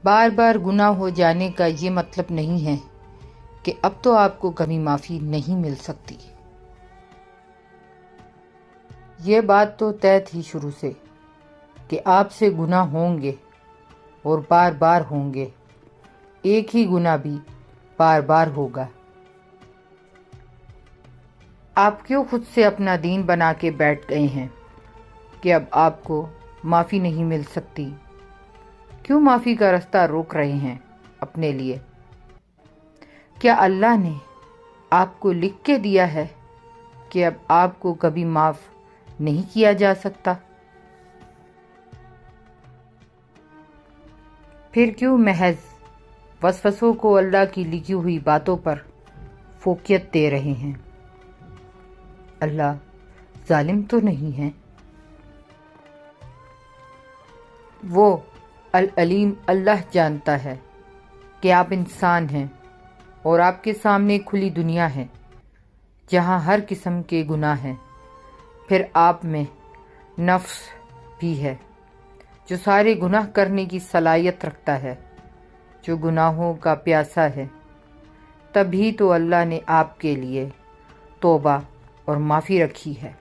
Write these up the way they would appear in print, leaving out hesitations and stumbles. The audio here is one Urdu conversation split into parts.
بار بار گناہ ہو جانے کا یہ مطلب نہیں ہے کہ اب تو آپ کو کبھی معافی نہیں مل سکتی۔ یہ بات تو طے تھی شروع سے کہ آپ سے گناہ ہوں گے اور بار بار ہوں گے، ایک ہی گناہ بھی بار بار ہوگا۔ آپ کیوں خود سے اپنا دین بنا کے بیٹھ گئے ہیں کہ اب آپ کو معافی نہیں مل سکتی؟ کیوں معافی کا راستہ روک رہے ہیں اپنے لیے؟ کیا اللہ نے آپ کو لکھ کے دیا ہے کہ اب آپ کو کبھی معاف نہیں کیا جا سکتا؟ پھر کیوں محض وسوسوں کو اللہ کی لکھی ہوئی باتوں پر فوقیت دے رہے ہیں؟ اللہ ظالم تو نہیں ہے؟ وہ العلیم اللہ جانتا ہے کہ آپ انسان ہیں اور آپ کے سامنے کھلی دنیا ہے جہاں ہر قسم کے گناہ ہیں۔ پھر آپ میں نفس بھی ہے جو سارے گناہ کرنے کی صلاحیت رکھتا ہے، جو گناہوں کا پیاسا ہے۔ تبھی تو اللہ نے آپ کے لیے توبہ اور معافی رکھی ہے۔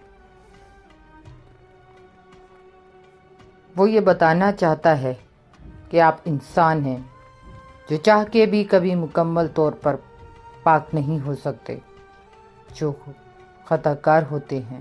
وہ یہ بتانا چاہتا ہے کہ آپ انسان ہیں جو چاہ کے بھی کبھی مکمل طور پر پاک نہیں ہو سکتے، جو خطا کار ہوتے ہیں۔